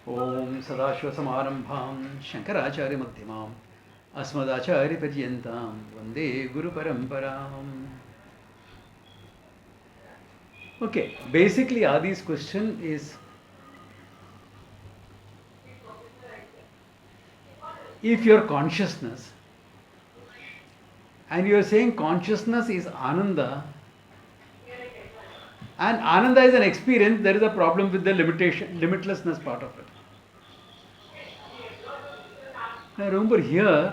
ओम सदाशिवसमारंभां शंकराचार्यमध्यमाम् अस्मदाचार्यपर्यन्तां वन्दे गुरुपरम्पराम्. Okay, basically Adi's question is, if your consciousness, and you are saying consciousness is Ananda, and Ananda is an experience, there is a problem with the limitlessness part of it. Now remember here,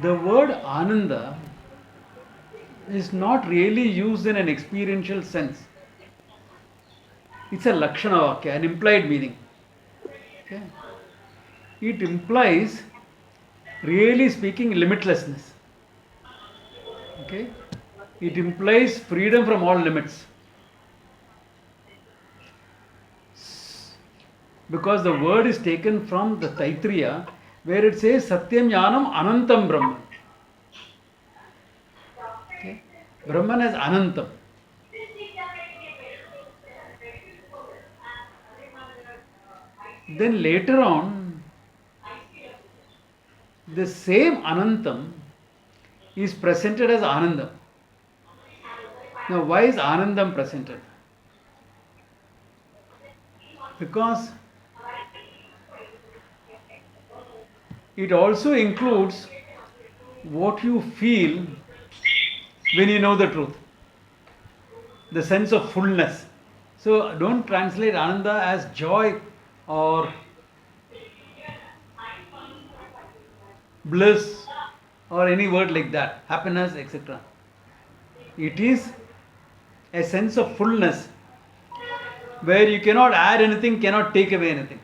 the word Ananda is not really used in an experiential sense. It's a Lakshana Vakya, an implied meaning. Okay? It implies, really speaking, limitlessness. Okay? It implies freedom from all limits. Because the word is taken from the Taittiriya, where it says Satyam Jnanam Anantam Brahman. Okay? Brahman is Anantam. Then later on, the same Anantam is presented as Anandam. Now, why is Anandam presented? Because it also includes what you feel when you know the truth, the sense of fullness. So, don't translate Ananda as joy or bliss or any word like that, happiness, etc. It is a sense of fullness where you cannot add anything, cannot take away anything.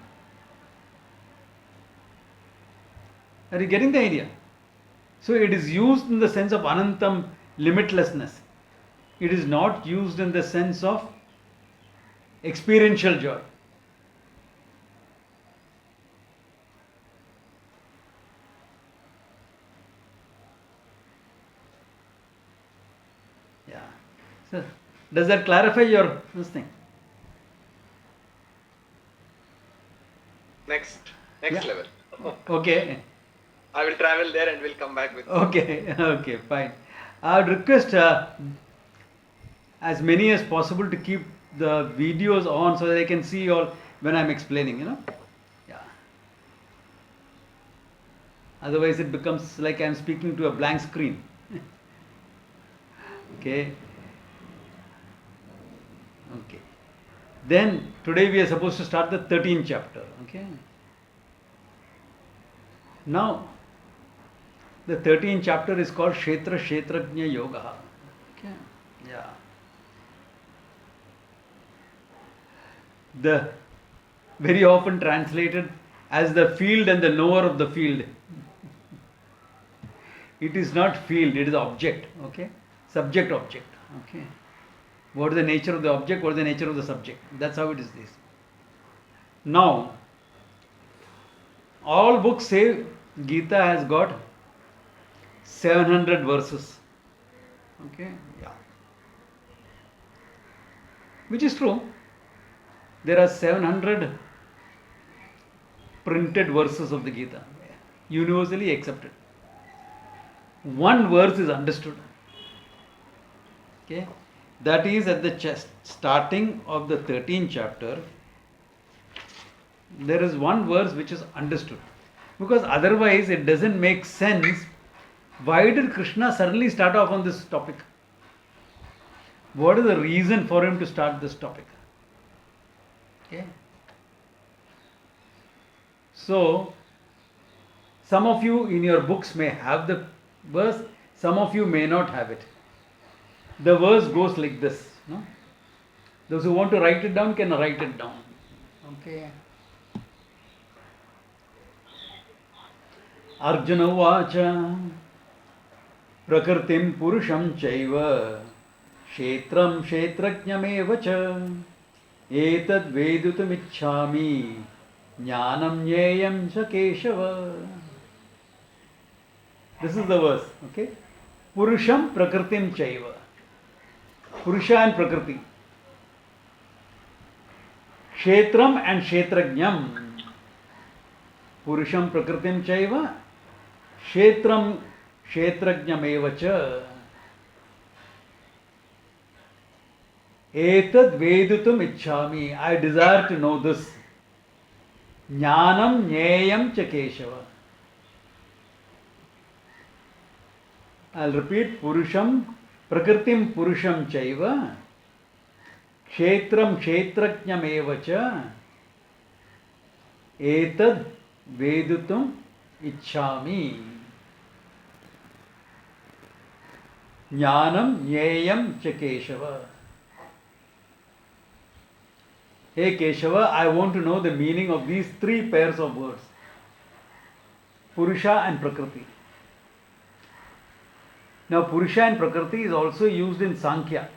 Are you getting the idea? So it is used in the sense of Anantam, limitlessness. It is not used in the sense of experiential joy. Yeah. So does that clarify your this thing? Next Yeah. level. Okay. I will travel there and will come back with. Okay. Okay. Fine. I would request as many as possible to keep the videos on so that I can see all when I'm explaining. Yeah. Otherwise, it becomes like I'm speaking to a blank screen. Okay. Okay. Then today we are supposed to start the 13th chapter. Okay. Now, the 13th chapter is called Kshetra Kshetrajna Yoga. Okay. Yeah. The very often translated as the field and the knower of the field. It is not field, it is object. Okay. Subject object. Okay. What is the nature of the object? What is the nature of the subject? That's how it is this. Now, all books say Gita has got 700 verses. Okay, yeah. Which is true. There are 700 printed verses of the Gita, universally accepted. One verse is understood. Okay, that is at the starting of the 13th chapter. There is one verse which is understood, because otherwise it doesn't make sense. Why did Krishna suddenly start off on this topic? What is the reason for him to start this topic? Okay. So, some of you in your books may have the verse, some of you may not have it. The verse goes like this. No? Those who want to write it down can write it down. Okay. Arjuna Vacha Prakritim Purusham Chaiva Kshetram Kshetrajnamev Cha Etad Vedutam Ichchami Jnanam Nyayam Cha Keshava. This is the verse. Okay. Purusham Prakritim Chaiva. Purusha and Prakriti. Kshetram and Kshetrajnam. Purusham Prakritim Chaiva. Kshetram Kshetrajnam Evacha. Etad Vedutum Ichchami. I desire to know this. Jnanam Jneyam Cha Keshava. I'll repeat. Purusham Prakritim Purusham Chaiva. Kshetram Kshetrajnam Evacha. Etad Vedutum Ichchami. Jnanam Jneyam Cha Keshava. Hey Keshava, I want to know the meaning of these three pairs of words. Purusha and Prakriti. Now Purusha and Prakriti is also used in Sankhya.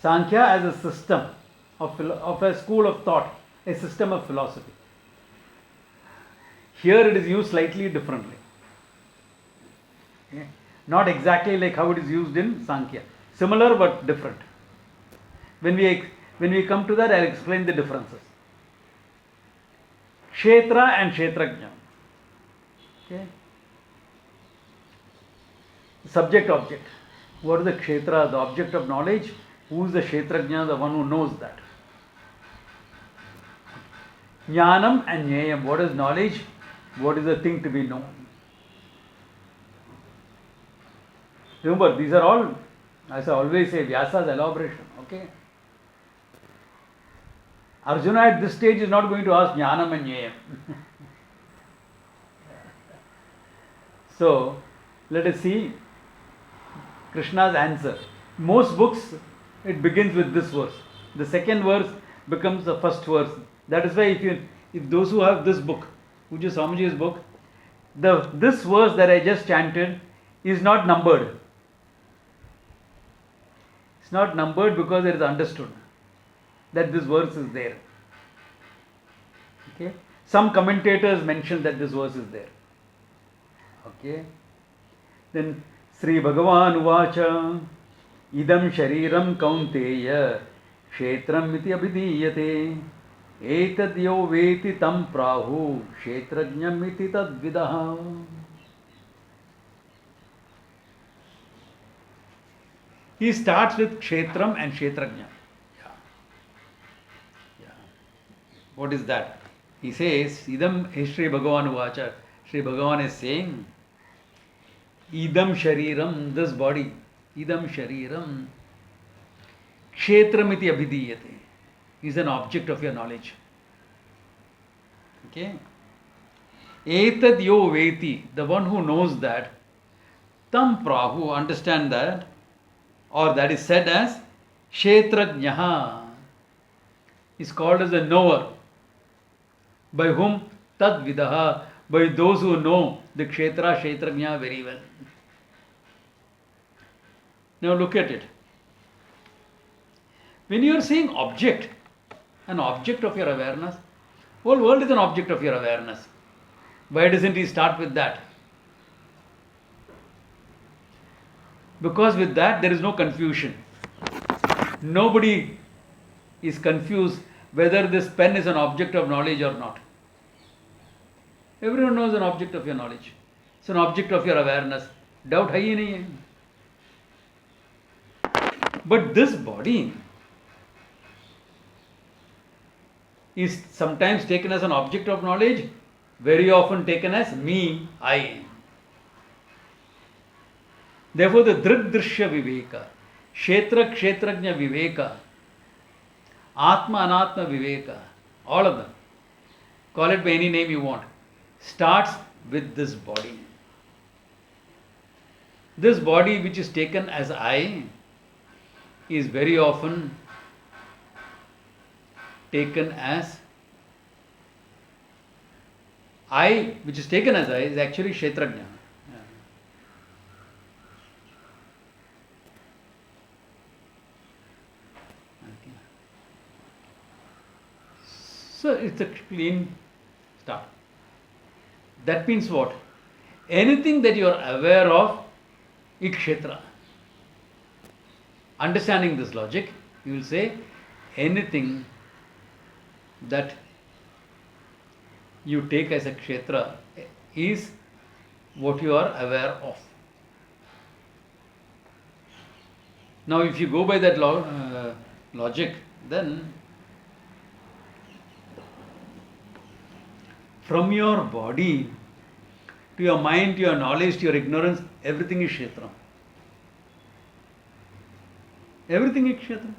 Sankhya as a system of a school of thought, a system of philosophy. Here it is used slightly differently. Okay? Not exactly like how it is used in Sankhya. Similar but different. When we come to that, I'll explain the differences. Kshetra and Kshetrajna. Okay? Subject object. What is the Kshetra? The object of knowledge. Who is the Kshetrajna? The one who knows that. Jnanam and Jneyam. What is knowledge? What is the thing to be known? Remember, these are all, as I always say, Vyasa's elaboration. Okay? Arjuna at this stage is not going to ask Jnanam and Jneyam. So, let us see Krishna's answer. Most books, it begins with this verse. The second verse becomes the first verse. That is why if those who have this book, Pujya Swamiji's book, this verse that I just chanted is not numbered. It's not numbered because it is understood that this verse is there. Okay? Some commentators mention that this verse is there. Okay? Then Sri Bhagavan Uvacha Idam Shariram Kaunteya Kshetram iti abhidiyate Etad yo veti tam prahu Kshetrajnam iti tad vidaha. He starts with Kshetram and Kshetrajna. What is that? He says, Idam Sri Bhagavan Uvacha. Sri Bhagavan is saying, Idam Shariram, this body, Idam Shariram, Kshetram iti abhidiyate, is an object of your knowledge. Okay? Etad yo veti, the one who knows that, tam prahu, understand that, or that is said as Kshetrajnaha, is called as a knower. By whom? Tad vidaha, by those who know the Kshetra, Kshetrajna very well. Now look at it. When you are saying object, an object of your awareness, whole world is an object of your awareness. Why doesn't he start with that? Because with that there is no confusion. Nobody is confused whether this pen is an object of knowledge or not. Everyone knows an object of your knowledge. It's an object of your awareness. Doubt hai hi nahi hai. But this body is sometimes taken as an object of knowledge, very often taken as me, I. Therefore the Drik-Drishya Viveka, Kshetra Kshetrajna Viveka, Atma Anatma Viveka, all of them, call it by any name you want, starts with this body. This body which is taken as I is very often taken as I, which is taken as I, is actually Kshetrajna. So it's a clean start. That means what? Anything that you are aware of is Kshetra. Understanding this logic, you will say anything that you take as a kshetra is what you are aware of. Now, if you go by that logic, then from your body to your mind, to your knowledge, to your ignorance, everything is kshetra. Everything is kshetra.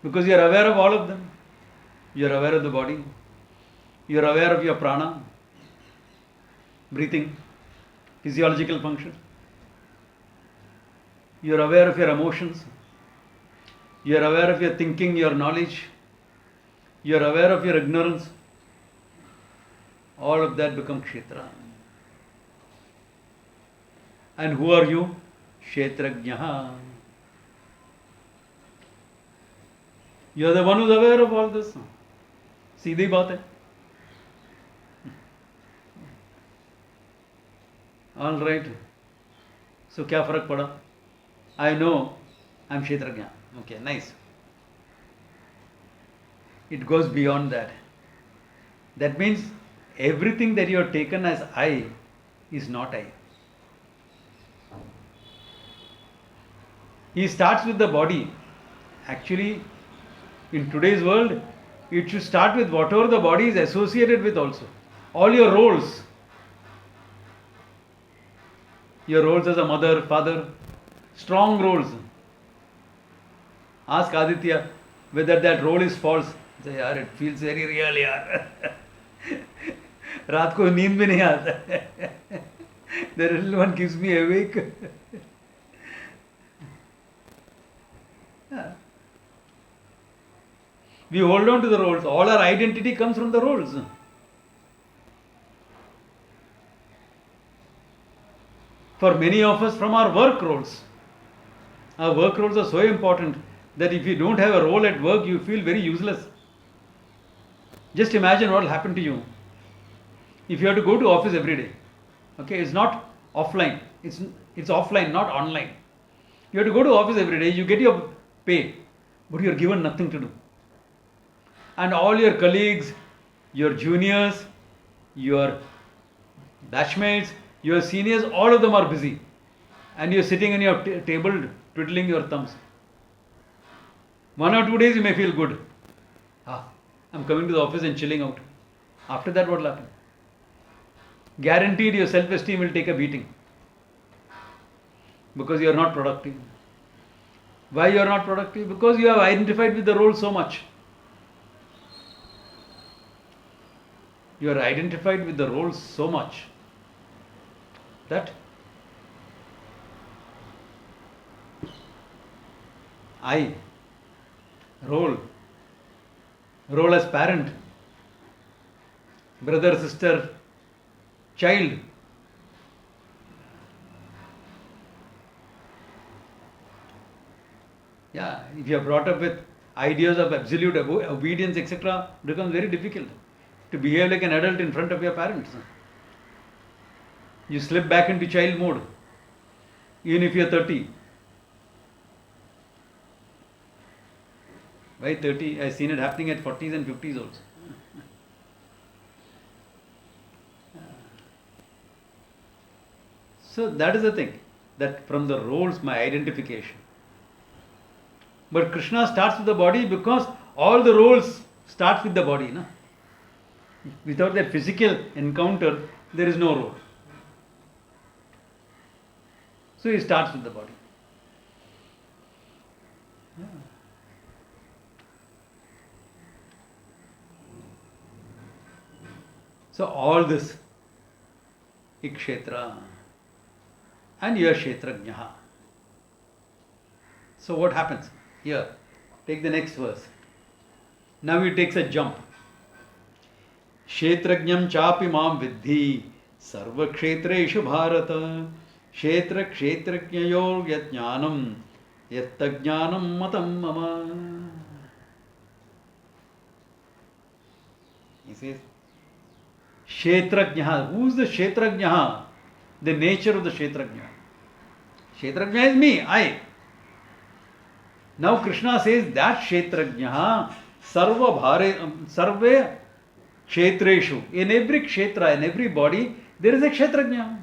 Because you are aware of all of them. You are aware of the body. You are aware of your prana, breathing, physiological function. You are aware of your emotions. You are aware of your thinking, your knowledge. You are aware of your ignorance. All of that become kshetra. And who are you? Kshetrajnaha. You are the one who is aware of all this. सीधी बात है. All right. So क्या फर्क पड़ा? I know I am kshetrajna. Okay, nice. It goes beyond that. That means everything that you have taken as I is not I. He starts with the body. Actually, in today's world, it should start with whatever the body is associated with also. All your roles. Your roles as a mother, father, strong roles. Ask Aditya whether that role is false. Say, yaar, it feels very real, yaar. रात को नींद भी नहीं आता. The little one keeps me awake. We hold on to the roles. All our identity comes from the roles. For many of us, from our work roles. Our work roles are so important that if you don't have a role at work, you feel very useless. Just imagine what will happen to you if you have to go to office every day. Okay, it's not offline. It's offline, not online. You have to go to office every day. You get your pay, but you are given nothing to do. And all your colleagues, your juniors, your batchmates, your seniors, all of them are busy. And you are sitting in your table twiddling your thumbs. 1 or 2 days you may feel good. I'm coming to the office and chilling out. After that, what will happen? Guaranteed your self-esteem will take a beating. Because you are not productive. Why you are not productive? Because you have identified with the role so much. You are identified with the role so much that I, role as parent, brother, sister, child. Yeah, if you are brought up with ideas of absolute obedience, etc., it becomes very difficult to behave like an adult in front of your parents. You slip back into child mode, even if you are 30. Why 30? I've seen it happening at 40s and 50s also. So that is the thing, that from the roles, my identification. But Krishna starts with the body because all the roles start with the body. No? Without that physical encounter, there is no role. So he starts with the body. Yeah. So all this, Ikshetra, and you are Kshetrajnaha. So what happens? Here, take the next verse. Now he takes a jump. Kshetrajnam chapi mam vidhi sarva kshetreshu bharata kshetra kshetrajnayor yajnanam yattajnanam matam mama. He says, Kshetrajnaha. Who is the Kshetrajnaha? The nature of the Kshetrajna. Kshetrajna is me, I. Now Krishna says that Kshetrajnaha sarve kshetreshu. In every kshetra, in every body, there is a Kshetrajna.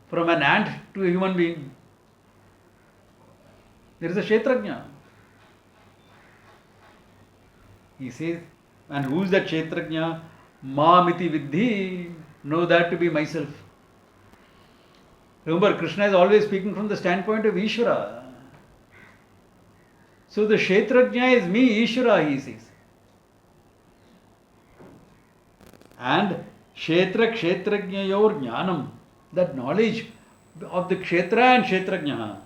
From an ant to a human being, there is a Kshetrajna. He says, and who is that Kshetrajna? Mamiti Viddhi. Know that to be myself. Remember, Krishna is always speaking from the standpoint of Ishvara. So the Kshetrajna is me, Ishvara, he says. And Kshetra Kshetrajnayor Jnanam, that knowledge of the Kshetra and Kshetrajna,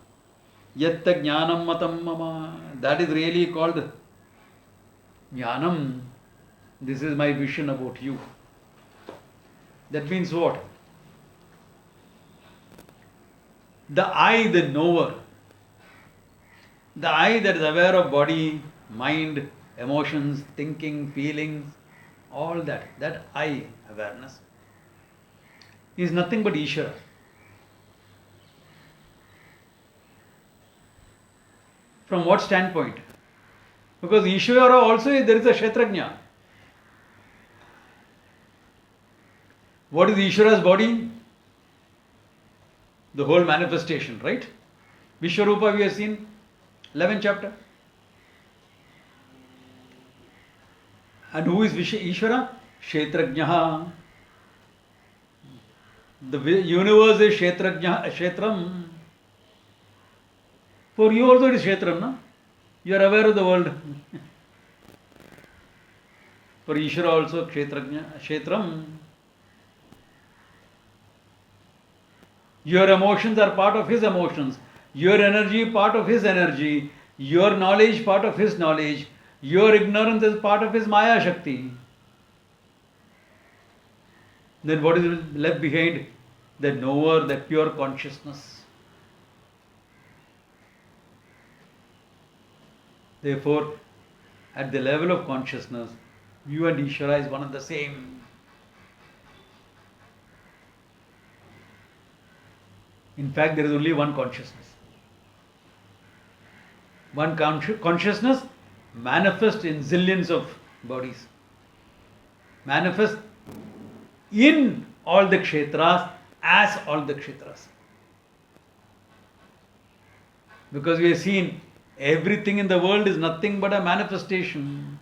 Yatta Jnanam Matam Mama, that is really called Jnanam. This is my vision about you. That means what? The I, the knower, the I that is aware of body, mind, emotions, thinking, feelings, all that I awareness is nothing but Ishvara. From what standpoint? Because Ishvara also there is a Kshetrajna. What is Ishvara's body? The whole manifestation, right? Vishwarupa we have seen, 11th chapter. And who is Ishvara? Kshetrajnaha. The universe is Kshetram. For you also it is Kshetram, no? You are aware of the world. For Ishvara also Kshetram. Your emotions are part of his emotions. Your energy part of his energy. Your knowledge part of his knowledge. Your ignorance is part of his Maya Shakti. Then what is left behind? The knower, that pure consciousness. Therefore, at the level of consciousness, you and Ishvara is one and the same. In fact, there is only one consciousness. One consciousness manifests in zillions of bodies. Manifests in all the kshetras as all the kshetras. Because we have seen everything in the world is nothing but a manifestation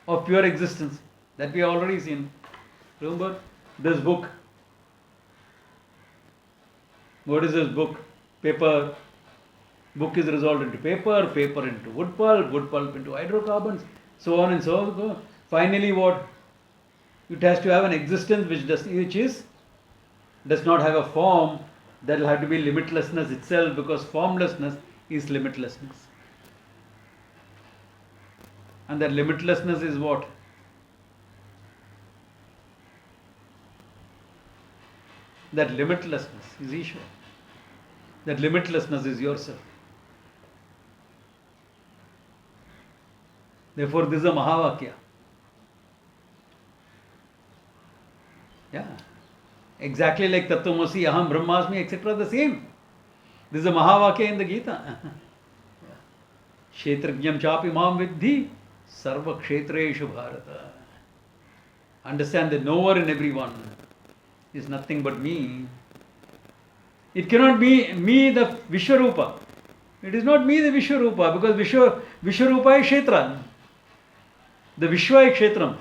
of pure existence. That we have already seen. Remember this book. What is this book? Paper. Book is resolved into paper, paper into wood pulp into hydrocarbons, so on and so on. Finally what? It has to have an existence which does not have a form. That will have to be limitlessness itself, because formlessness is limitlessness. And that limitlessness is what? That limitlessness is Ishvara. That limitlessness is yourself. Therefore, this is a Mahavakya. Yeah. Exactly like Tattvamasi, Aham Brahmasmi, etc. the same. This is a Mahavakya in the Gita. Kshetrajnam chapi mam viddhi sarva kshetreshu bharata. Understand the knower in everyone is nothing but me. It cannot be me, the Vishwarupa. It is not me, the Vishwarupa, because Vishwarupa is Kshetra. The Vishwa is Kshetram.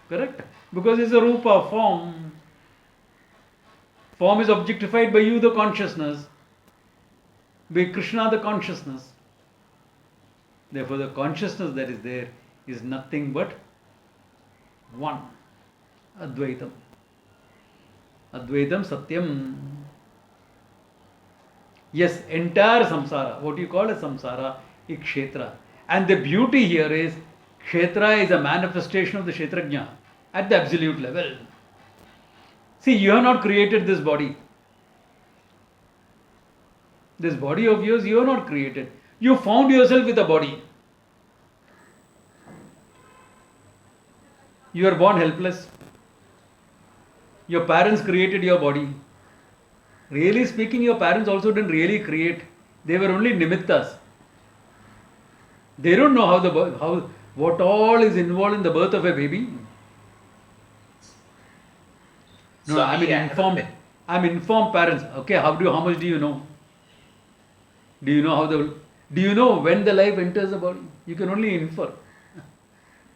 Correct? Because it's a Rupa, form. Form is objectified by you, the consciousness. By Krishna, the consciousness. Therefore, the consciousness that is there is nothing but one. Advaitam. Advaitam Satyam. Yes, entire samsara, what you call a samsara, is kshetra. And the beauty here is, kshetra is a manifestation of the kshetrajna at the absolute level. See, you have not created this body. This body of yours, you have not created. You found yourself with a body. You are born helpless. Your parents created your body. Really speaking, your parents also didn't really create. They were only nimittas. They don't know how what all is involved in the birth of a baby. No, I mean Swami, I have a informed. I'm informed parents. Okay, how much do you know? Do you know how the do you know when the life enters the body? You can only infer.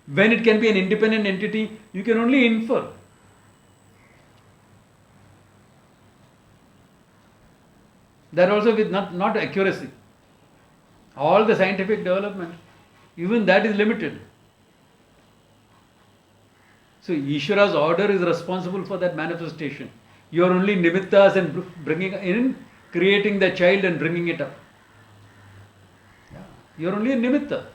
When it can be an independent entity, you can only infer. That also with not accuracy. All the scientific development, even that is limited. So Ishvara's order is responsible for that manifestation. You are only nimittas and bringing in, creating the child and bringing it up. Yeah. You are only a nimitta.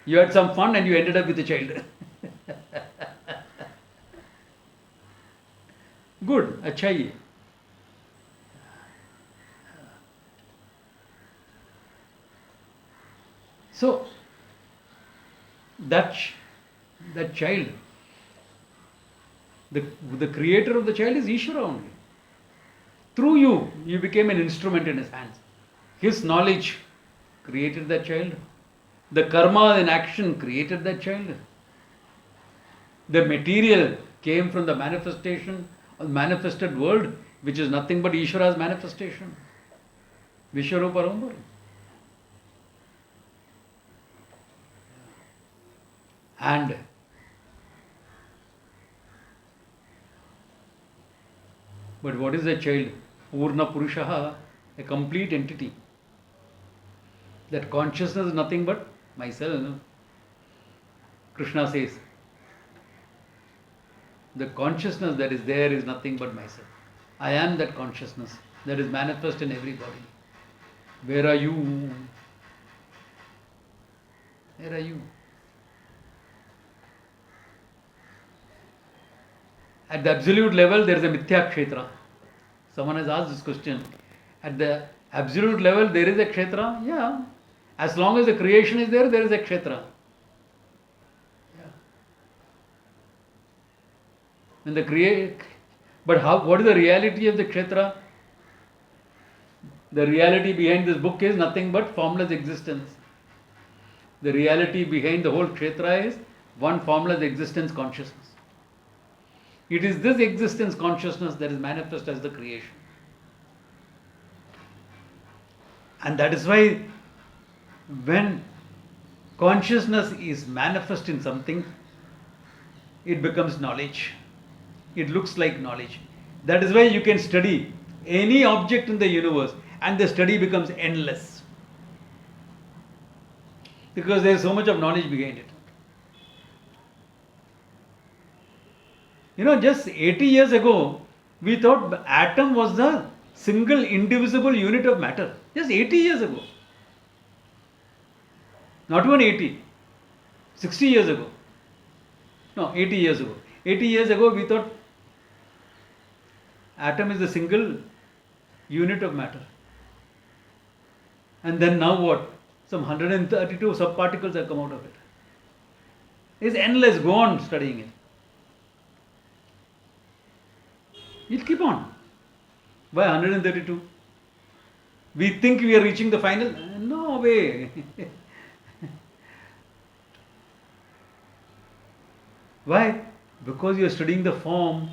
You had some fun and you ended up with a child. Good, अच्छा ही है. So that that child, the the creator of the child is Ishvara only. Through you, you became an instrument in his hands. His knowledge created that child. The karma in action created that child. The material came from the manifestation of manifested world, which is nothing but Ishvara's manifestation. Vishwarupa Rambara. And but what is a child? Purna Purushaha, a complete entity. That consciousness is nothing but myself. No? Krishna says, the consciousness that is there is nothing but myself. I am that consciousness that is manifest in everybody. Where are you? Where are you? At the absolute level, there is a Mithya Kshetra. Someone has asked this question. At the absolute level, there is a Kshetra? Yeah. As long as the creation is there, there is a Kshetra. Yeah. When the but what is the reality of the Kshetra? The reality behind this book is nothing but formless existence. The reality behind the whole Kshetra is one formless existence consciousness. It is this existence consciousness that is manifest as the creation. And that is why when consciousness is manifest in something, it becomes knowledge. It looks like knowledge. That is why you can study any object in the universe and the study becomes endless. Because there is so much of knowledge behind it. Just 80 years ago, we thought the atom was the single indivisible unit of matter. Just 80 years ago. Not even 80. 60 years ago. No, 80 years ago. 80 years ago, we thought atom is the single unit of matter. And then now what? Some 132 subparticles have come out of it. It's endless. Go on studying it. You'll keep on. Why 132? We think we are reaching the final? No way. Why? Because you are studying the form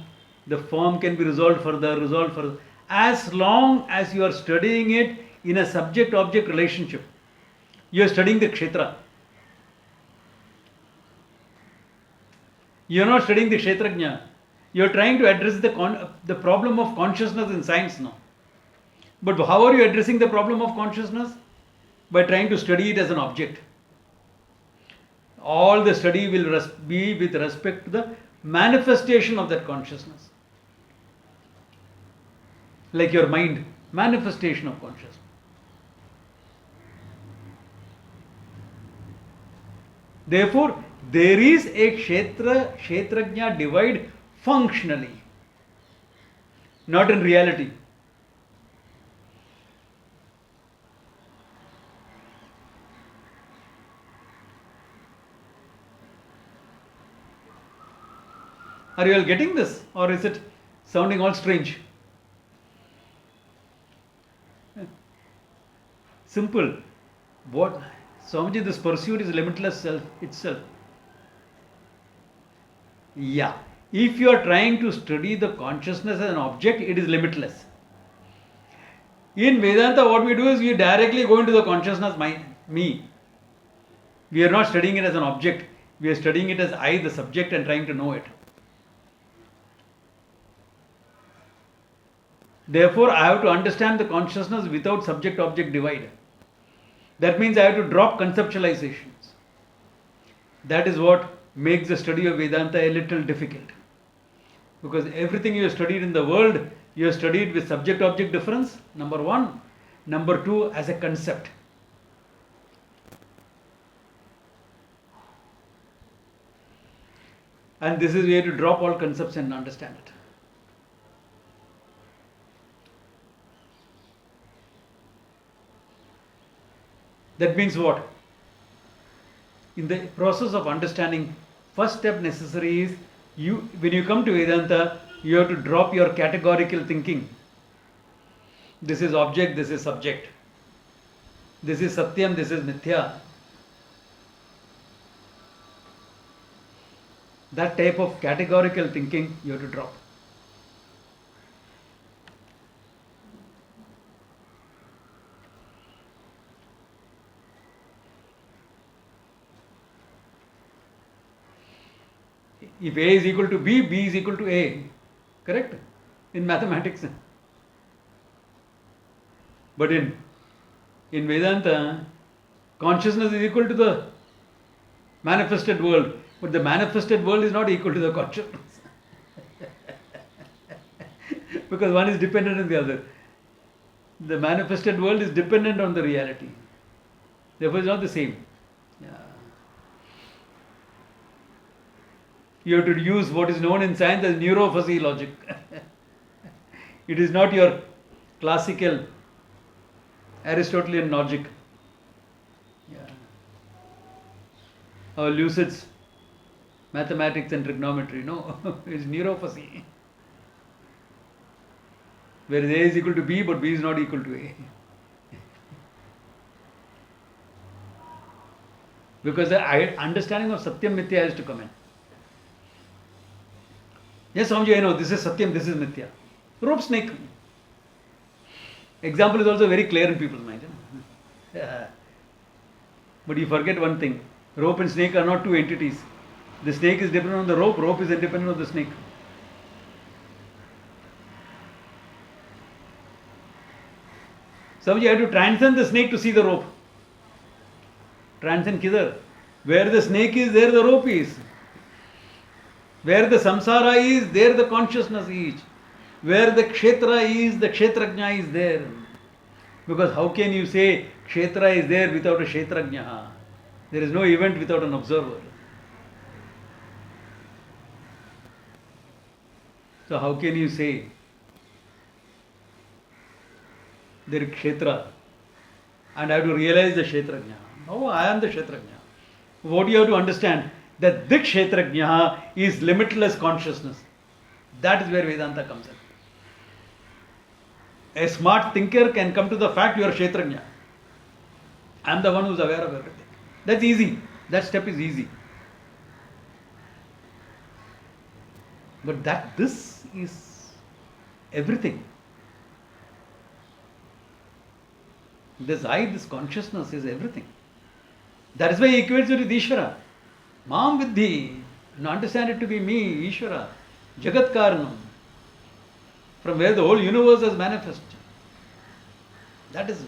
can be resolved further. As long as you are studying it in a subject-object relationship, you are studying the kshetra. You are not studying the kshetrajna. You are trying to address the problem of consciousness in science now. But how are you addressing the problem of consciousness? By trying to study it as an object. All the study will be with respect to the manifestation of that consciousness. Like your mind, manifestation of consciousness. Therefore, there is a kshetrajna divide functionally, not in reality. Are you all getting this, or is it sounding all strange? Simple. What, Swamiji, this pursuit is limitless self itself. Yeah. If you are trying to study the consciousness as an object, it is limitless. In Vedanta, what we do is we directly go into the consciousness, me. We are not studying it as an object. We are studying it as I, the subject, and trying to know it. Therefore, I have to understand the consciousness without subject-object divide. That means I have to drop conceptualizations. That is what makes the study of Vedanta a little difficult. Because everything you have studied in the world, you have studied with subject-object difference, number one. Number two, as a concept. And this is where you drop all concepts and understand it. That means what? In the process of understanding, first step necessary is when you come to Vedanta, you have to drop your categorical thinking. This is object, this is subject. This is Satyam, this is Mithya. That type of categorical thinking you have to drop. If A is equal to B, B is equal to A. Correct? In mathematics. But in Vedanta, consciousness is equal to the manifested world. But the manifested world is not equal to the consciousness. Because one is dependent on the other. The manifested world is dependent on the reality. Therefore, it's not the same. Yeah. You have to use what is known in science as neurophysiologic. It is not your classical Aristotelian logic. Yeah. Or Lucid's mathematics and trigonometry. No, it's neurophysiology. Where A is equal to B, but B is not equal to A. Because the understanding of Satyam Mithya has to come in. Yes, Swamiji, I know this is Satyam, this is Mithya. Rope snake. Example is also very clear in people's mind. Yeah. But you forget one thing. Rope and snake are not two entities. The snake is dependent on the rope, rope is independent of the snake. Swamiji, you have to transcend the snake to see the rope. Transcend kidhar? Where the snake is, there the rope is. Where the samsara is, there the consciousness is. Where the kshetra is, the kshetrajna is there. Because how can you say kshetra is there without a kshetrajna? There is no event without an observer. So how can you say there is kshetra and I have to realize the kshetrajna? No, I am the kshetrajna. What do you have to understand? That the kshetrajna is limitless consciousness. That is where Vedanta comes in. A smart thinker can come to the fact you are kshetrajna. I am the one who is aware of everything. That's easy. That step is easy. But this is everything. This I, this consciousness is everything. That is why he equates it with Ishvara. Mam Vidhi. And understand it to be me, Ishvara. Jagat Karanam. From where the whole universe has manifested. That is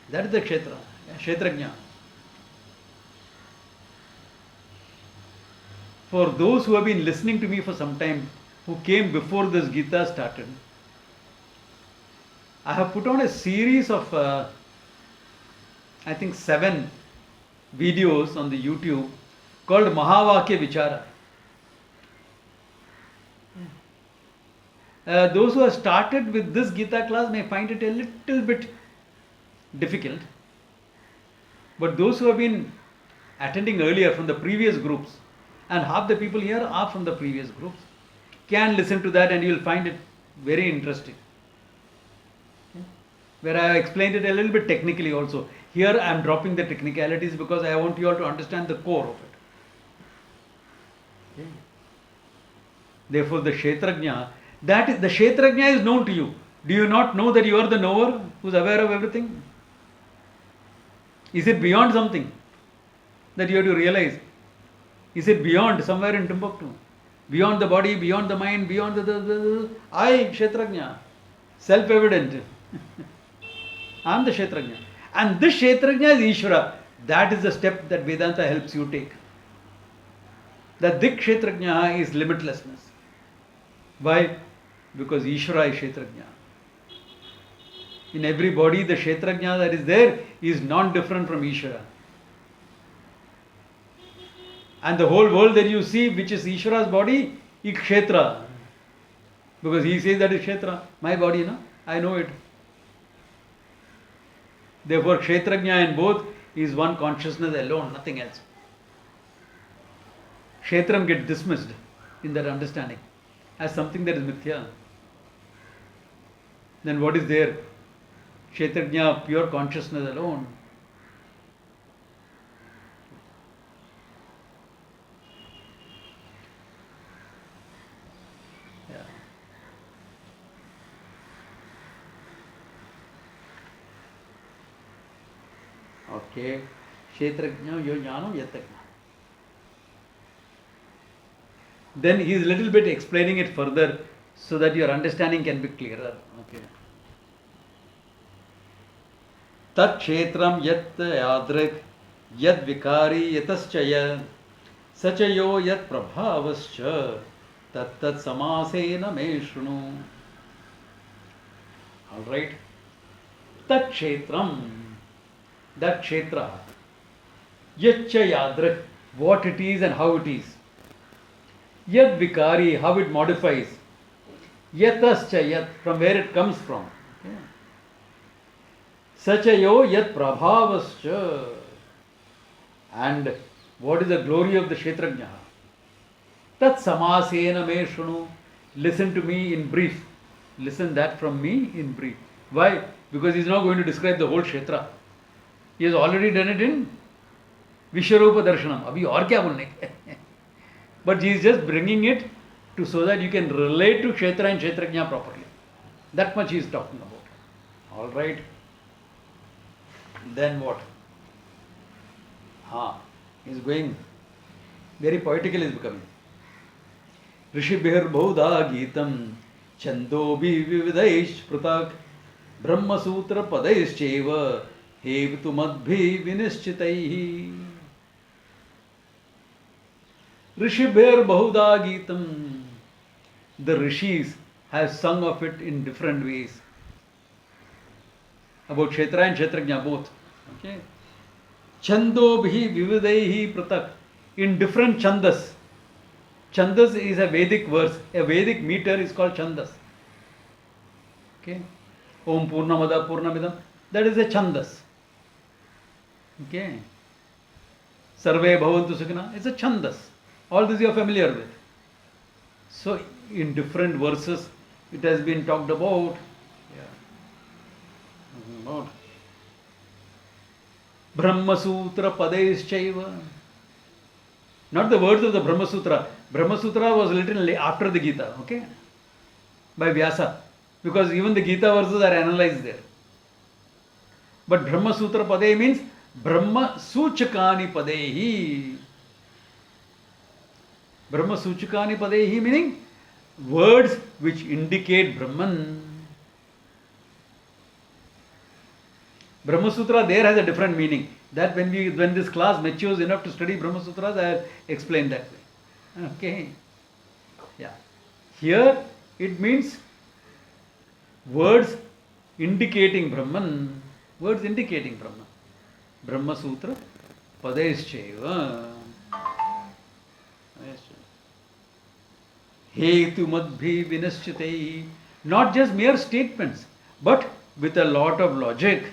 the Kshetra. Kshetrajna. For those who have been listening to me for some time, who came before this Gita started, I have put on a series of, I think 7 videos on the YouTube called Mahavakya Vichara. Those who have started with this Gita class may find it a little bit difficult. But those who have been attending earlier from the previous groups, and half the people here are from the previous groups. Can listen to that and you will find it very interesting. Okay? Where I have explained it a little bit technically also. Here I am dropping the technicalities because I want you all to understand the core of it. Okay? Therefore, the Kshetrajna, that is, the Kshetrajna is known to you. Do you not know that you are the knower who is aware of everything? Is it beyond something that you have to realize? Is it beyond somewhere in Timbuktu? Beyond the body, beyond the mind, beyond the I, Kshetrajna, self-evident. I am the Kshetrajna. And this Kshetrajna is Ishvara. That is the step that Vedanta helps you take. That Dik Kshetrajna is limitlessness. Why? Because Ishvara is Kshetrajna. In every body, the Kshetrajna that is there is non-different from Ishvara. And the whole world that you see, which is Ishvara's body, is Kshetra. Because he says that is Kshetra, my body, no? I know it. Therefore, Kshetrajna in both is one consciousness alone, nothing else. Kshetram gets dismissed in that understanding as something that is mithya. Then what is there? Kshetrajna, pure consciousness alone. Yeah. Okay. Kshetrajna, Yojnanam, Yattajna. Then he is a little bit explaining it further so that your understanding can be clearer. Okay. Tat kshetram yat yadrik yad vikari yatascha sachayo yat prabhavascha tat tat samasena me shrunu. Alright. Tat kshetram, that kshetra, yatcha yadrik, what it is and how it is. Yad vikari, how it modifies. Yatascha yat, from where it comes from. Okay. Sachayo yat prabhavascha. And what is the glory of the Kshetrajna? Tat samasena me shrunu. Listen to me in brief. Listen that from me in brief. Why? Because he is not going to describe the whole Kshetra. He has already done it in Vishwarupa Darshanam. Abhi aur kya bolne? But he is just bringing it to so that you can relate to Kshetra and Kshetrajna properly. That much he is talking about. Alright. Then what? He is going, very poetical is becoming. Rishibhir Bhuda Geetam Chandobhi Vividaish Pratak Brahma Sutra Padaish Cheva Hevtu Madbhi Vinischitaihi. Rishibhir Bahuda Geetam. The rishis have sung of it in different ways. About Kshetra and Kshetrajna both. Okay. Chandobhi Vividaihi Pratak. In different chandas. Chandas is a Vedic verse. A Vedic meter is called chandas. Okay. Om Purnamada Purnamidam. That is a chandas. Okay. Sarve Bhavantu Sukhina. It's a chandas. All this you are familiar with. So, in different verses, it has been talked about. About Brahma Sutra Padaischaiva. Not the words of the Brahma Sutra. Brahma Sutra was written after the Gita, okay? By Vyasa. Because even the Gita verses are analyzed there. But Brahma Sutra Padai means Brahma Suchakani Padehi. Brahma Suchakani Padehi meaning words which indicate Brahman. Brahma Sutra there has a different meaning. That when this class matures enough to study Brahma Sutras, I will explain that way. Okay. Yeah. Here it means words indicating Brahman. Words indicating Brahman. Brahma Sutra Padaischaiva. Hetu madbhi vinaschitaihi. Not just mere statements, but with a lot of logic.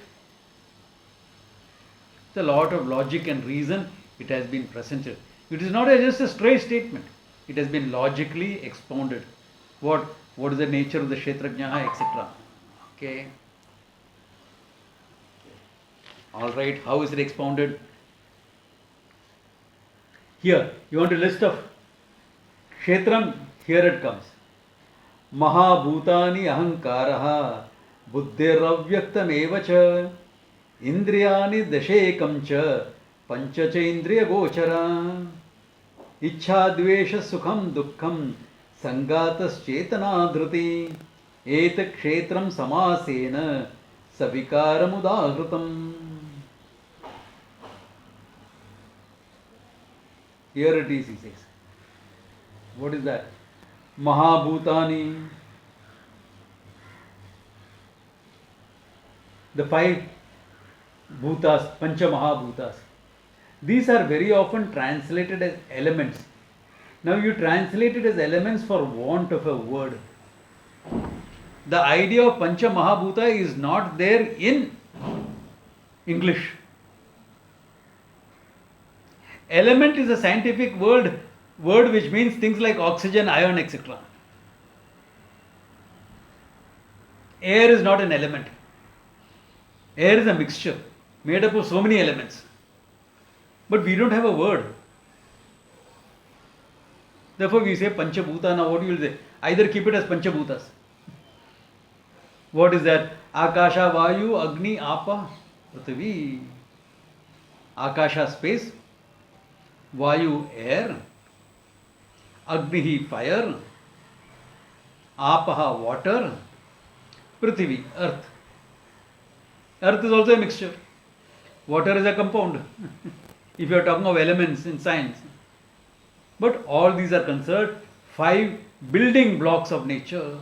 With a lot of logic and reason, it has been presented. It is not just a stray statement. It has been logically expounded. What is the nature of the Kshetrajnaha, etc. Okay. All right. How is it expounded? Here, you want a list of Kshetram? Here it comes. Mahabhutani ahankaraha buddhiravyaktam cha indriyani dashekam cha pancha cha indriya gochara ichha dvesha sukham dukkham sangatas chetana dhruti etak kshetram samasena savikaram udahrutam. Here it is, he says. What is that? Mahabhutani. The five bhutas, Pancha Mahabhutas. These are very often translated as elements. Now you translate it as elements for want of a word. The idea of Pancha Mahabhuta is not there in English. Element is a scientific word which means things like oxygen, iron, etc. Air is not an element. Air is a mixture made up of so many elements. But we don't have a word. Therefore we say Panchabhuta. Now what do you say? Either keep it as Panchabhutas. What is that? Akasha, Vayu, Agni, Apa, Prithvi. Akasha, space. Vayu, air. Agnihi, fire. Apaha, water. Prithvi, earth. Earth is also a mixture. Water is a compound. If you are talking of elements in science. But all these are considered five building blocks of nature.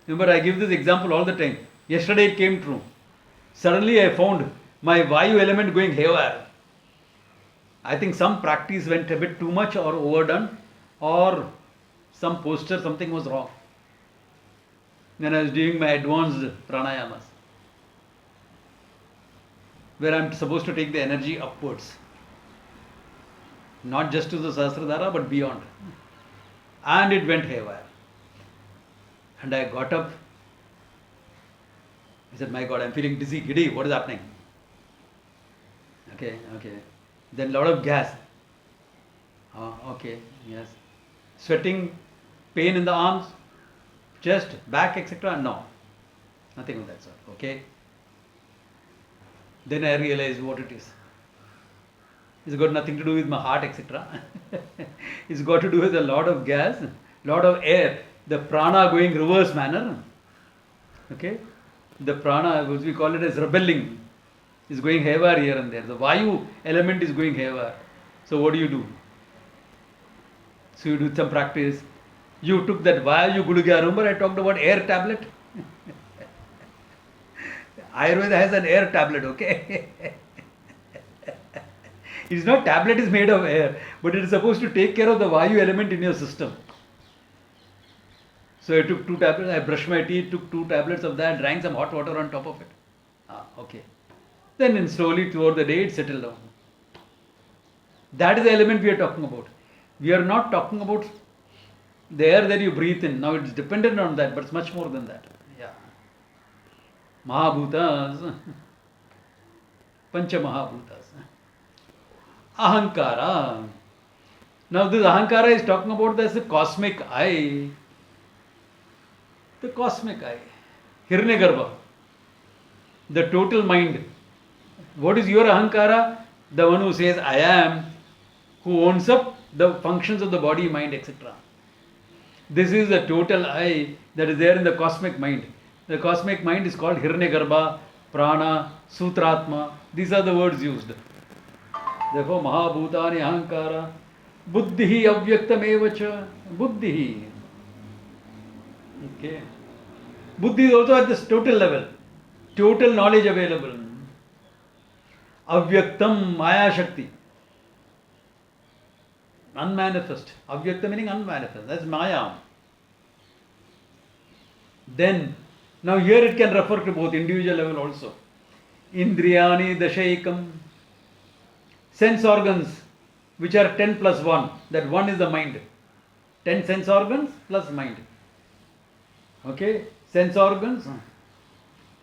Remember, I give this example all the time. Yesterday it came true. Suddenly I found my Vayu element going haywire. I think some practice went a bit too much or overdone, or some posture, something was wrong when I was doing my advanced pranayamas, where I am supposed to take the energy upwards, not just to the Sahasradhara but beyond. And it went haywire. And I got up. I said, my God, I am feeling dizzy, giddy, what is happening? Okay. Then a lot of gas. Okay, yes. Sweating, pain in the arms, chest, back, etc. No, nothing of that sort. Okay. Then I realized what it is. It's got nothing to do with my heart, etc. It's got to do with a lot of gas, lot of air, the prana going reverse manner. Okay. The prana, which we call it as rebelling, is going haywire here and there. The Vayu element is going haywire. So what do? So you do some practice. You took that Vayu Gulugya. Remember I talked about air tablet? Ayurveda has an air tablet, okay? It is not tablet is made of air, but it is supposed to take care of the Vayu element in your system. So I took 2 tablets, I brushed my teeth, took 2 tablets of that, drank some hot water on top of it. Okay. Then slowly throughout the day it settled down. That is the element we are talking about. We are not talking about the air that you breathe in. Now it's dependent on that, but it's much more than that. Yeah. Mahabhutas. Pancha Mahabhutas. Ahankara. Now this Ahankara is talking about this cosmic eye. The cosmic eye. Hiranyagarbha. The total mind. What is your Ahankara? The one who says I am, who owns up the functions of the body, mind, etc. This is the total I that is there in the cosmic mind. The cosmic mind is called Hiranyagarbha, Prana, Sutratma. These are the words used. Therefore, Mahabhutani Ahankara, Buddhihi Avyaktam Evacha, Buddhihi. Okay. Buddhi is also at this total level. Total knowledge available. Avyaktam Maya Shakti. Unmanifest. Avyakta meaning unmanifest. That's Maya. Then, now here it can refer to both individual level also. Indriyani Dashaikam. sense organs, which are 10 plus 1, that 1 is the mind. 10 sense organs plus mind. Okay, sense organs.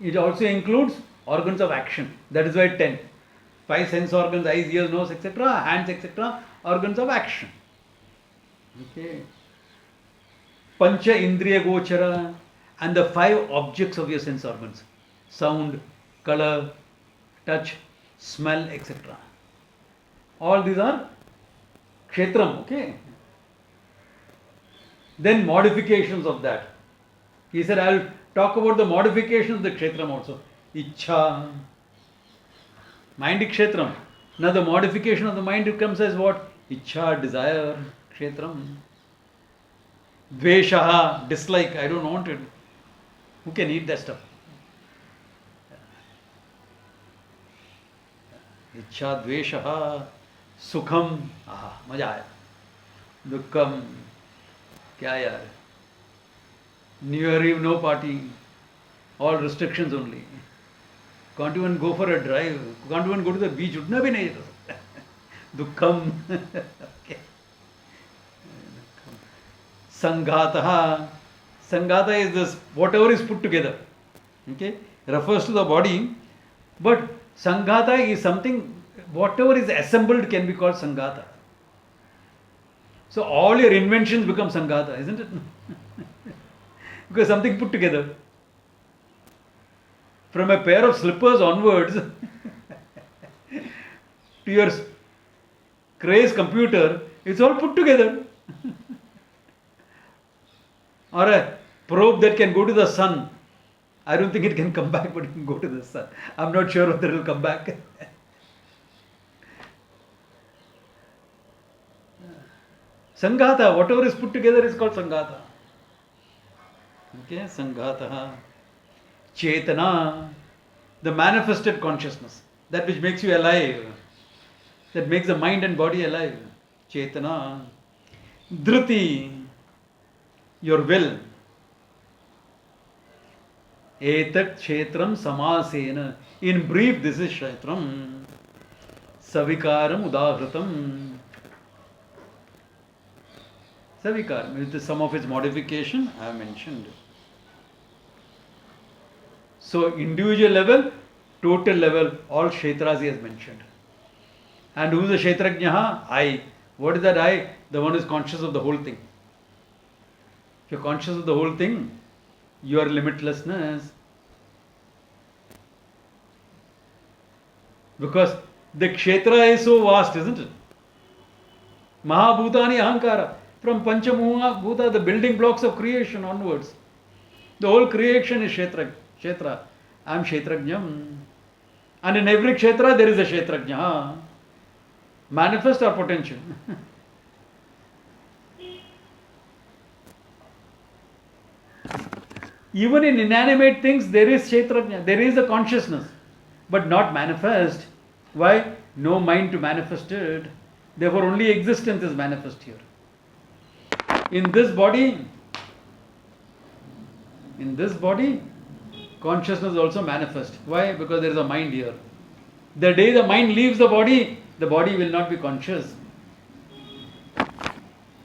It also includes organs of action. That is why 10. 5 sense organs, eyes, ears, nose, etc., hands, etc., organs of action. Okay. Pancha Indriya Gochara, and the 5 objects of your sense organs: sound, color, touch, smell, etc. All these are kshetram, okay? Then modifications of that. He said, I will talk about the modifications of the kshetram also. Ichha, mind kshetram. Now the modification of the mind comes as what? Ichha, desire, kshetram. Dvesha, dislike, I don't want it. Who can eat that stuff? इच्छा द्वेष सुखम, मजा आया, दुखम, क्या यार, new year eve no party, all restrictions only, can't even go for a drive, can't even go to the beach, उठना भी नहीं, दुखम. Sanghata. Sanghata is this, whatever is put together. Okay, refers to the body, but Sanghata is something, whatever is assembled can be called Sanghata. So all your inventions become Sanghata, isn't it? Because something put together. From a pair of slippers onwards to your craze computer, it's all put together. Or a probe that can go to the sun. I don't think it can come back, but it can go to the sun. I'm not sure whether it will come back. Sanghata, whatever is put together is called Sanghata. Okay, Sanghata. Chetana, the manifested consciousness, that which makes you alive, that makes the mind and body alive. Chetana. Dhruti, your will. Etat kshetram samasena. In brief, this is kshetram. Savikaram udahratam. Savikaram, with some of its modification I have mentioned. So, individual level, total level, all kshetras he has mentioned. And who is the kshetrajnaha? I. What is that I? The one who is conscious of the whole thing. If you are conscious of the whole thing, you are limitlessness. Because the kshetra is so vast, isn't it? Mahabhutani ahankara. From Panchamuha, the building blocks of creation onwards. The whole creation is kshetra. I am kshetrajnam. And in every kshetra there is a kshetrajna. Manifest or potential. Even in inanimate things there is kshetrajna, there is a consciousness, but not manifest. Why? No mind to manifest it. Therefore only existence is manifest here. In this body, consciousness is also manifest. Why? Because there is a mind here. The day the mind leaves the body will not be conscious.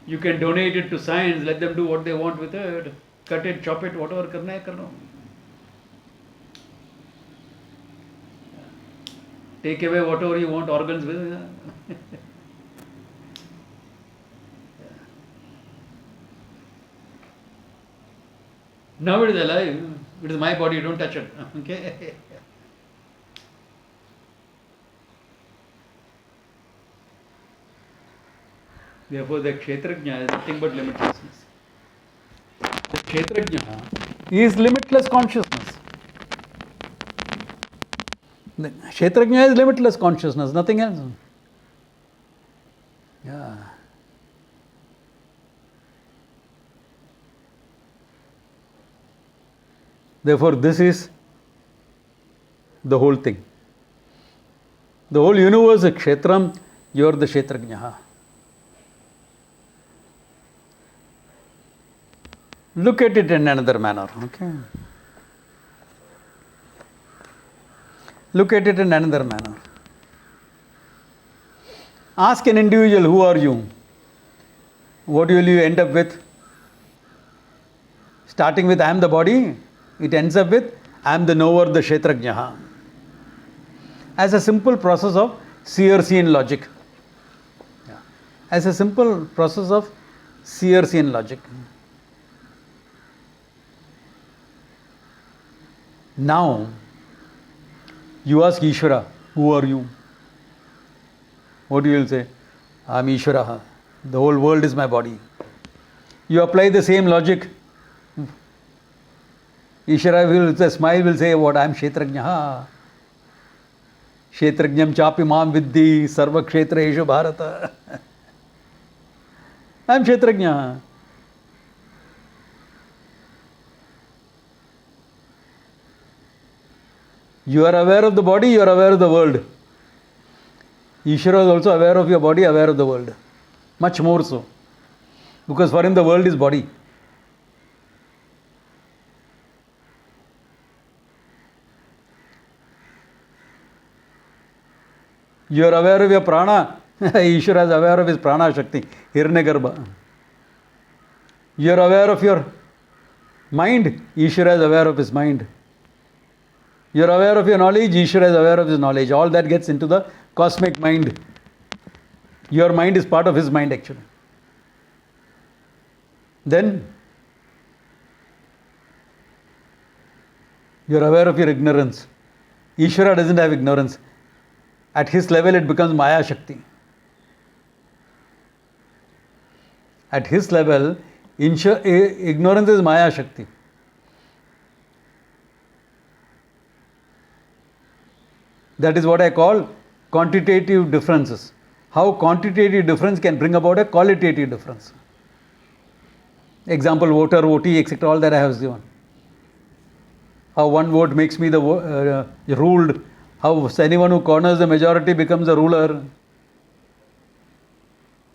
You can donate it to science, let them do what they want with it. Cut it, chop it, whatever karna hai karo. Take away whatever you want, organs with. Now it is alive. It is my body, don't touch it. Okay. Therefore, the kshetrajna is nothing but limitlessness. The kshetrajna is limitless consciousness. The kshetrajna is limitless consciousness, nothing else. Yeah. Therefore, this is the whole thing. The whole universe is kshetram, you are the kshetrajna. Look at it in another manner, okay? Look at it in another manner. Ask an individual, who are you? What will you end up with? Starting with I am the body, it ends up with I am the knower, the Kshetrajnaha. As a simple process of Searsian logic. Yeah. As a simple process of Searsian logic. Now, you ask Ishvara, who are you? What you will say? I am Ishvara. The whole world is my body. You apply the same logic. Ishvara will, with a smile, will say, what? I am Kshetrajnaha. Kshetrajnam chapi mam viddhi sarva kshetreshu bharata. I am Kshetrajnaha. You are aware of the body, you are aware of the world. Ishvara is also aware of your body, aware of the world. Much more so. Because for him the world is body. You are aware of your prana. Ishvara is aware of his prana shakti, Hiranyagarbha. You are aware of your mind. Ishvara is aware of his mind. You are aware of your knowledge. Ishvara is aware of his knowledge. All that gets into the cosmic mind. Your mind is part of his mind actually. Then you are aware of your ignorance. Ishvara doesn't have ignorance. At his level it becomes Maya Shakti. At his level, ignorance is Maya Shakti. That is what I call quantitative differences. How quantitative difference can bring about a qualitative difference. Example, voter, votee, etc. All that I have given. How one vote makes me the ruled. How anyone who corners the majority becomes a ruler.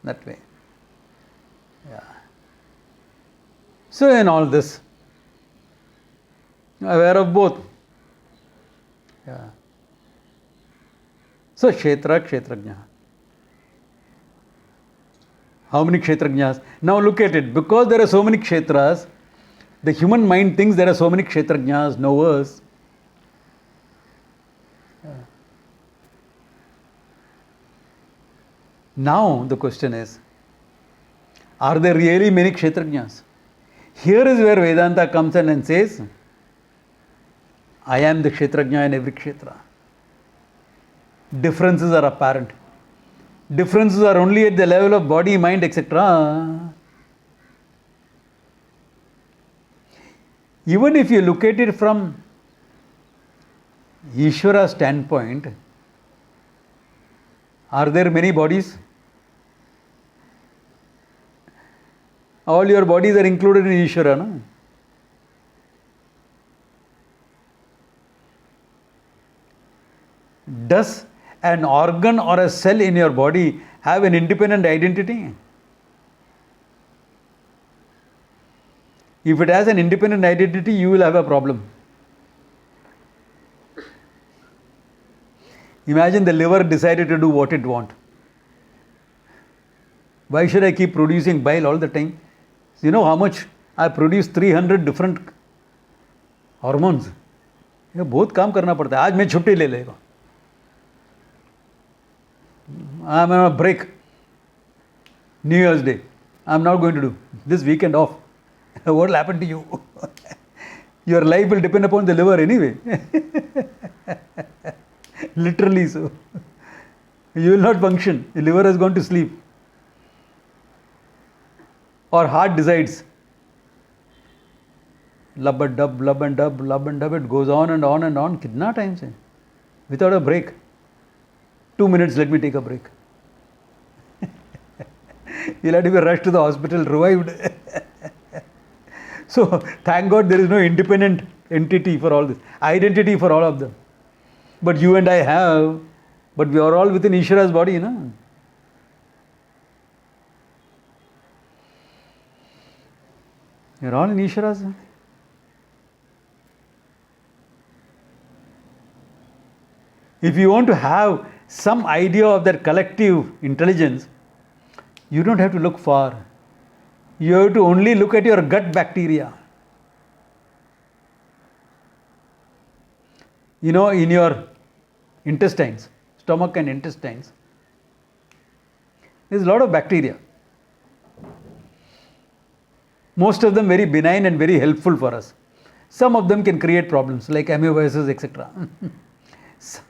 That way. Yeah. So in all this, aware of both. Yeah. So Kshetra, Kshetrajna. How many Kshetrajnas? Now look at it. Because there are so many Kshetras, the human mind thinks there are so many Kshetrajnas, knowers. Now the question is, are there really many Kshetrajnas? Here is where Vedanta comes in and says, I am the Kshetrajna in every Kshetra. Differences are apparent. Differences are only at the level of body, mind, etc. Even if you look at it from Ishvara's standpoint, are there many bodies? All your bodies are included in Ishvara, no? Does an organ or a cell in your body have an independent identity? If it has an independent identity, you will have a problem. Imagine the liver decided to do what it wants. Why should I keep producing bile all the time? You know how much I produce 300 different hormones. ये बहुत काम करना पड़ता है. आज मैं छुट्टी ले लेगा. I'm on a break. New Year's Day. I'm not going to do this weekend off. What will happen to you? Your life will depend upon the liver anyway. Literally so. You will not function. The liver has gone to sleep. Or heart decides. Lub and dub, lub and dub, lub and dub. It goes on and on and on. Kitna time se? Without a break. 2 minutes, let me take a break. You'll have to be rushed to the hospital, revived. So, thank God there is no independent entity for all this. Identity for all of them. But you and I have. But we are all within Ishvara's body, no? You're all in Ishvara's body. If you want to have some idea of that collective intelligence, you don't have to look far. You have to only look at your gut bacteria. In your intestines, stomach and intestines, there's a lot of bacteria. Most of them very benign and very helpful for us. Some of them can create problems like amoebiasis, etc.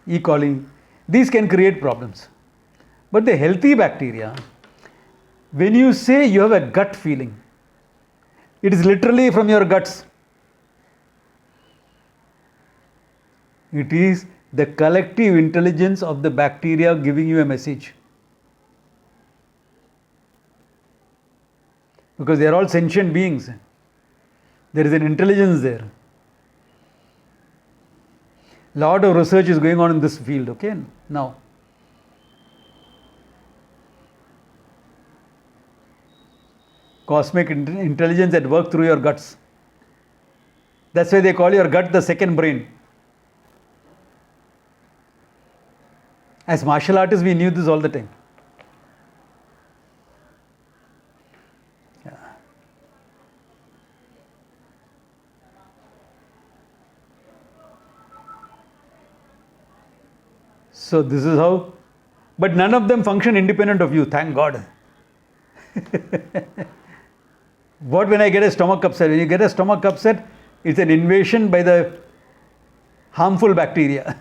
E. coli. These can create problems. But the healthy bacteria, when you say you have a gut feeling, it is literally from your guts. It is the collective intelligence of the bacteria giving you a message. Because they are all sentient beings. There is an intelligence there. Lot of research is going on in this field, okay? Now, cosmic intelligence at work through your guts. That's why they call your gut the second brain. As martial artists, we knew this all the time. Yeah. So this is how, but none of them function independent of you, thank God. What when I get a stomach upset? When you get a stomach upset, it's an invasion by the harmful bacteria.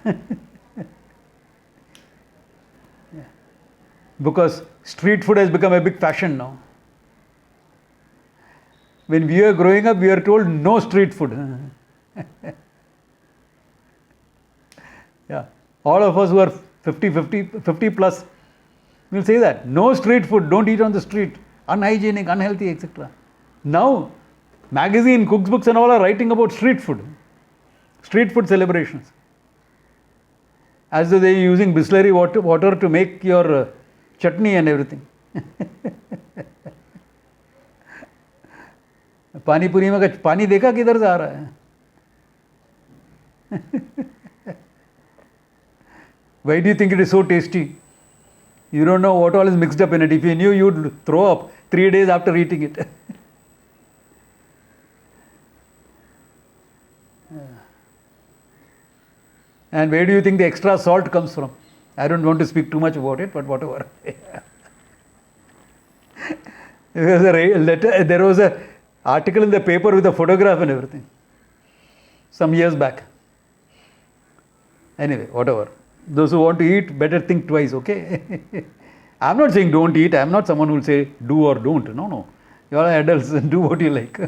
Because street food has become a big fashion now. When we were growing up, we were told no street food. Yeah. All of us who are 50 plus will say that. No street food, don't eat on the street. Unhygienic, unhealthy, etc. Now, magazine, cookbooks and all are writing about street food celebrations. As though they are using Bisleri water to make your chutney and everything. पानी पूरी में पानी देखा किधर से आ रहा है? Why do you think it is so tasty? You don't know what all is mixed up in it. If you knew, you'd throw up 3 days after eating it. And where do you think the extra salt comes from? I don't want to speak too much about it, but whatever. There was an article in the paper with a photograph and everything. Some years back. Anyway, whatever. Those who want to eat, better think twice, okay? I'm not saying don't eat. I'm not someone who will say do or don't. No. You are adults and do what you like.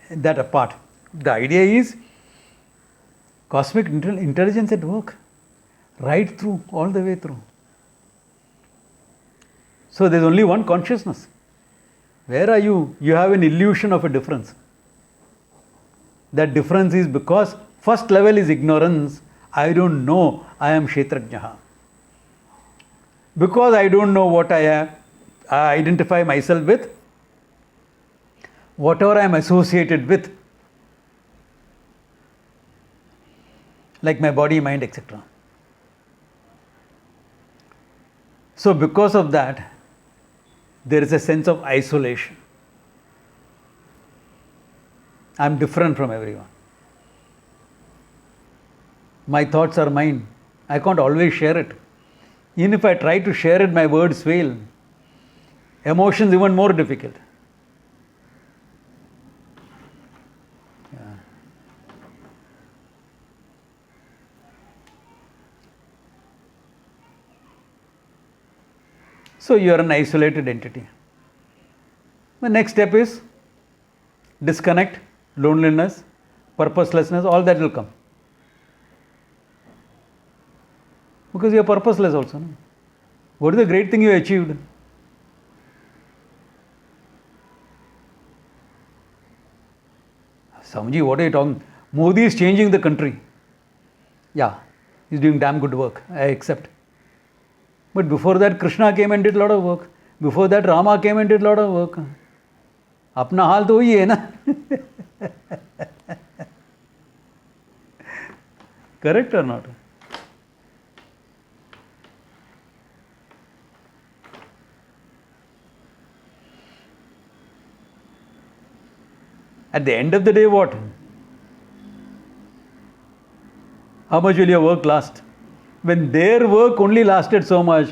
That apart. The idea is cosmic intelligence at work. Right through, all the way through. So there's only one consciousness. Where are you? You have an illusion of a difference. That difference is because first level is ignorance. I don't know I am Kshetrajnaha. Because I don't know what I am, I identify myself with whatever I am associated with. Like my body, mind, etc. So because of that, there is a sense of isolation. I am different from everyone. My thoughts are mine. I can't always share it. Even if I try to share it, my words fail. Emotions even more difficult. Yeah. So you are an isolated entity. The next step is disconnect, loneliness, purposelessness, all that will come. Because you are purposeless also. No? What is the great thing you achieved? Samji, what are you talking? Modi is changing the country. Yeah, he's doing damn good work. I accept. But before that, Krishna came and did a lot of work. Before that, Rama came and did a lot of work. अपना हाल तो वही है ना. Correct or not? At the end of the day, what? How much will your work last? When their work only lasted so much,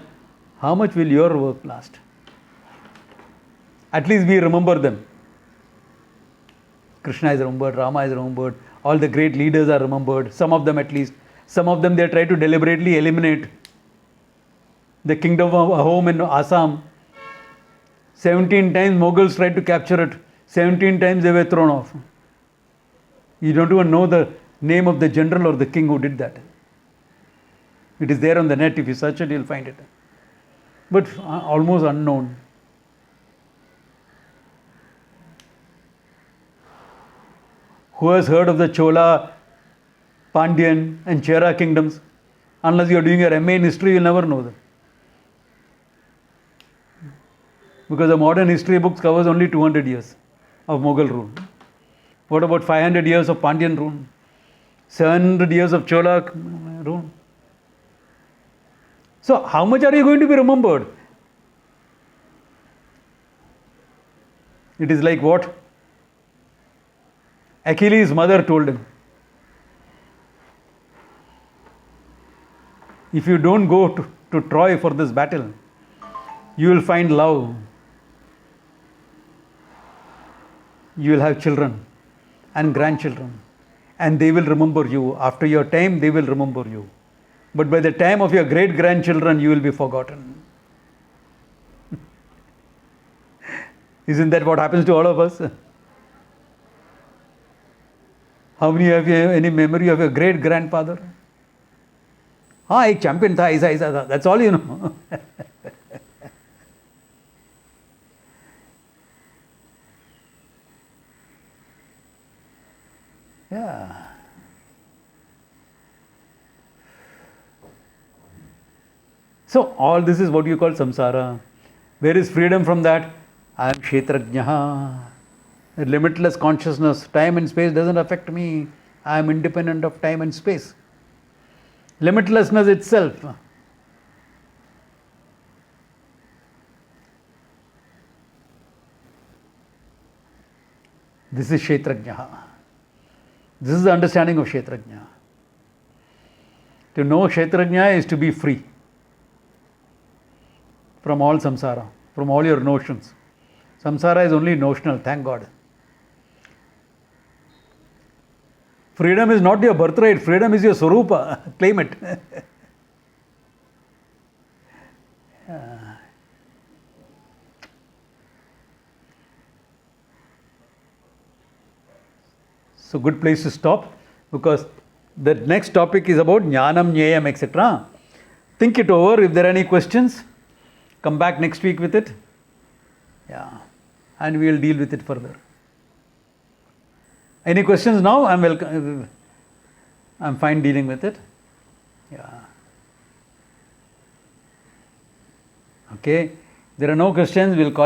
how much will your work last? At least we remember them. Krishna is remembered, Rama is remembered, all the great leaders are remembered, some of them at least. Some of them they try to deliberately eliminate. The kingdom of Ahom in Assam, 17 times Mughals tried to capture it, 17 times they were thrown off. You don't even know the name of the general or the king who did that. It is there on the net, if you search it, you'll find it. But almost unknown. Who has heard of the Chola, Pandyan and Chera kingdoms? Unless you are doing your MA in history, you'll never know them. Because the modern history books covers only 200 years of Mughal rule. What about 500 years of Pandyan rule? 700 years of Chola rule? So how much are you going to be remembered? It is like what Achilles' mother told him. If you don't go to Troy for this battle, you will find love. You will have children and grandchildren, and they will remember you. After your time, they will remember you. But by the time of your great grandchildren, you will be forgotten. Isn't that what happens to all of us? How many of you have any memory of your great grandfather? हाँ एक champion था ऐसा ऐसा था. That's all you know. Yeah. So all this is what you call samsara. Where is freedom from that? I am kshetrajnaha. Limitless consciousness. Time and space doesn't affect me. I am independent of time and space. Limitlessness itself. This is kshetrajnaha. This is the understanding of kshetrajna. To know kshetrajna is to be free from all samsara, from all your notions. Samsara is only notional, thank God. Freedom is not your birthright, freedom is your swarupa. Claim it. Yeah. So good place to stop, because the next topic is about jnanam, jneyam, etc. Think it over. If there are any questions, come back next week with it. Yeah. And we will deal with it further. Any questions now? I'm fine dealing with it. Yeah. Okay. There are no questions. We'll call